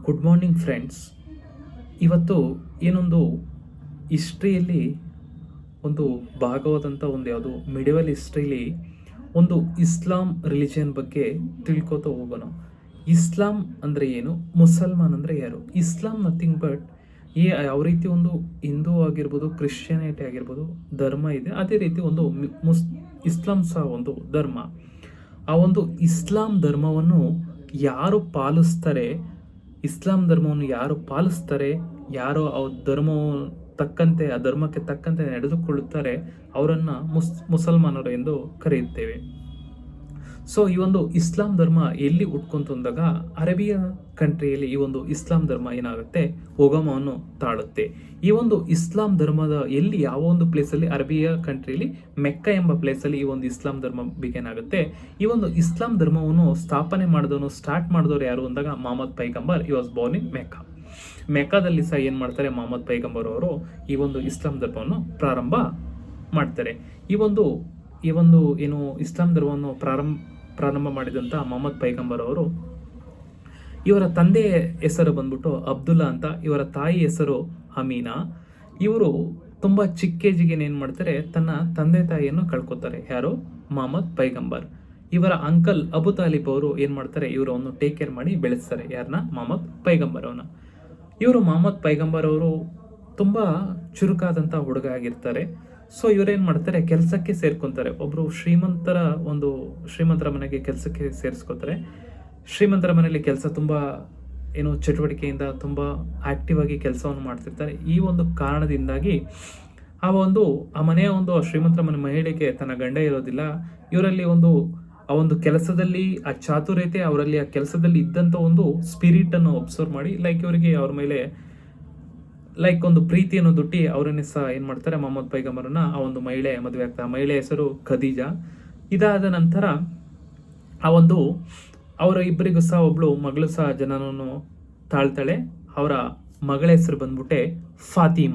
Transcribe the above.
Good morning friends. ಇವತ್ತು ಏನೊಂದು ಹಿಸ್ಟ್ರಿಯಲ್ಲಿ ಒಂದು ಭಾಗವಾದಂಥ ಒಂದು ಯಾವುದು ಮಿಡಿವಲ್ ಹಿಸ್ಟ್ರಿಲಿ ಒಂದು ಇಸ್ಲಾಂ ರಿಲಿಜಿಯನ್ ಬಗ್ಗೆ ತಿಳ್ಕೊತಾ ಹೋಗೋಣ. ಇಸ್ಲಾಂ ಅಂದರೆ ಏನು, ಮುಸಲ್ಮಾನ್ ಅಂದರೆ ಯಾರು? ಇಸ್ಲಾಂ ನಥಿಂಗ್ ಬಟ್ ಯಾವ ರೀತಿ ಒಂದು ಹಿಂದೂ ಆಗಿರ್ಬೋದು, ಕ್ರಿಶ್ಚಿಯಾನಿಟಿ ಆಗಿರ್ಬೋದು ಧರ್ಮ ಇದೆ, ಅದೇ ರೀತಿ ಒಂದು ಇಸ್ಲಾಂ ಸಹ ಒಂದು ಧರ್ಮ. ಆ ಒಂದು ಇಸ್ಲಾಂ ಧರ್ಮವನ್ನು ಯಾರು ಪಾಲಿಸ್ತಾರೆ, ಇಸ್ಲಾಂ ಧರ್ಮವನ್ನು ಯಾರು ಪಾಲಿಸ್ತಾರೆ, ಯಾರು ಆ ತಕ್ಕಂತೆ ಆ ಧರ್ಮಕ್ಕೆ ತಕ್ಕಂತೆ ನಡೆದುಕೊಳ್ಳುತ್ತಾರೆ, ಅವರನ್ನು ಮುಸಲ್ಮಾನರು ಎಂದು ಕರೆಯುತ್ತೇವೆ. ಸೊ ಈ ಒಂದು ಇಸ್ಲಾಂ ಧರ್ಮ ಎಲ್ಲಿ ಹುಟ್ಕೊಂತಂದಾಗ ಅರೇಬಿಯಾ ಕಂಟ್ರಿಯಲ್ಲಿ ಈ ಒಂದು ಇಸ್ಲಾಂ ಧರ್ಮ ಏನಾಗುತ್ತೆ, ಉಗಮವನ್ನು ತಾಳುತ್ತೆ. ಈ ಒಂದು ಇಸ್ಲಾಂ ಧರ್ಮದ ಎಲ್ಲಿ ಯಾವ ಒಂದು ಪ್ಲೇಸಲ್ಲಿ, ಅರೇಬಿಯಾ ಕಂಟ್ರಿಯಲ್ಲಿ ಮೆಕ್ಕ ಎಂಬ ಪ್ಲೇಸಲ್ಲಿ ಈ ಒಂದು ಇಸ್ಲಾಂ ಧರ್ಮ ಬಿಗಿನ್ ಆಗುತ್ತೆ. ಈ ಒಂದು ಇಸ್ಲಾಂ ಧರ್ಮವನ್ನು ಸ್ಟಾರ್ಟ್ ಮಾಡಿದವರು ಯಾರು ಅಂದಾಗ ಮೊಹಮ್ಮದ್ ಪೈಗಂಬರ್. ಈ ವಾಸ್ ಬೋರ್ನ್ ಇನ್ ಮೆಕ್ಕ. ಮೆಕ್ಕಾದಲ್ಲಿ ಸಹ ಏನು ಮಾಡ್ತಾರೆ, ಮೊಹಮ್ಮದ್ ಪೈಗಂಬರ್ ಅವರು ಈ ಒಂದು ಇಸ್ಲಾಂ ಧರ್ಮವನ್ನು ಪ್ರಾರಂಭ ಮಾಡ್ತಾರೆ. ಈ ಒಂದು ಏನು ಇಸ್ಲಾಂ ಧರ್ಮವನ್ನು ಪ್ರಾರಂಭ ಮಾಡಿದಂಥ ಮೊಹಮ್ಮದ್ ಪೈಗಂಬರ್ ಅವರು, ಇವರ ತಂದೆಯ ಹೆಸರು ಬಂದ್ಬಿಟ್ಟು ಅಬ್ದುಲ್ಲಾ ಅಂತ, ಇವರ ತಾಯಿ ಹೆಸರು ಅಮೀನಾ. ಇವರು ತುಂಬ ಚಿಕ್ಕ ಏಜಿಗೆ ಏನು ಮಾಡ್ತಾರೆ, ತನ್ನ ತಂದೆ ತಾಯಿಯನ್ನು ಕಳ್ಕೊತಾರೆ. ಯಾರು? ಮೊಹಮ್ಮದ್ ಪೈಗಂಬರ್. ಇವರ ಅಂಕಲ್ ಅಬು ತಾಲಿಬ್ ಅವರು ಏನು ಮಾಡ್ತಾರೆ, ಇವರನ್ನು ಟೇಕ್ ಕೇರ್ ಮಾಡಿ ಬೆಳೆಸ್ತಾರೆ. ಯಾರನ್ನ? ಮೊಹಮ್ಮದ್ ಪೈಗಂಬರ್ ಅವನ್ನ. ಇವರು ಮೊಹಮ್ಮದ್ ಪೈಗಂಬರ್ ಅವರು ತುಂಬ ಚುರುಕಾದಂಥ ಹುಡುಗ ಆಗಿರ್ತಾರೆ. ಸೊ ಇವರೇನು ಮಾಡ್ತಾರೆ, ಕೆಲಸಕ್ಕೆ ಸೇರ್ಕೊತಾರೆ. ಒಬ್ಬರು ಶ್ರೀಮಂತರ ಮನೆಗೆ ಕೆಲಸಕ್ಕೆ ಸೇರಿಸ್ಕೊತಾರೆ. ಶ್ರೀಮಂತರ ಮನೆಯಲ್ಲಿ ಕೆಲಸ ತುಂಬ ಚಟುವಟಿಕೆಯಿಂದ ತುಂಬ ಆಕ್ಟಿವ್ ಆಗಿ ಕೆಲಸವನ್ನು ಮಾಡ್ತಿರ್ತಾರೆ. ಈ ಒಂದು ಕಾರಣದಿಂದಾಗಿ ಆ ಮನೆಯ ಶ್ರೀಮಂತರ ಮಹಿಳೆಗೆ ತನ್ನ ಗಂಡ ಇರೋದಿಲ್ಲ. ಇವರಲ್ಲಿ ಆ ಒಂದು ಕೆಲಸದಲ್ಲಿ ಆ ಚಾತುರ್ಯತೆ, ಅವರಲ್ಲಿ ಆ ಕೆಲಸದಲ್ಲಿ ಇದ್ದಂಥ ಒಂದು ಸ್ಪಿರಿಟ್ ಅನ್ನು ಒಬ್ಸರ್ವ್ ಮಾಡಿ, ಇವರಿಗೆ ಅವ್ರ ಮೇಲೆ ಒಂದು ಪ್ರೀತಿಯನ್ನು ದುಟ್ಟಿ ಅವರನ್ನೇ ಸಹ ಏನು ಮಾಡ್ತಾರೆ, ಮೊಹಮ್ಮದ್ ಪೈಗಂಬರನ್ನ ಆ ಒಂದು ಮಹಿಳೆ ಮದುವೆ ಆಗ್ತಾರೆ. ಆ ಮಹಿಳೆಯ ಹೆಸರು ಖದೀಜಾ. ಇದಾದ ನಂತರ ಅವರ ಇಬ್ಬರಿಗೂ ಸಹ ಒಬ್ಳು ಮಗಳು ಸಹ ಜನನವನ್ನು ತಾಳ್ತಾಳೆ. ಅವರ ಮಗಳ ಹೆಸರು ಬಂದ್ಬಿಟ್ಟೆ ಫಾತಿಮಾ.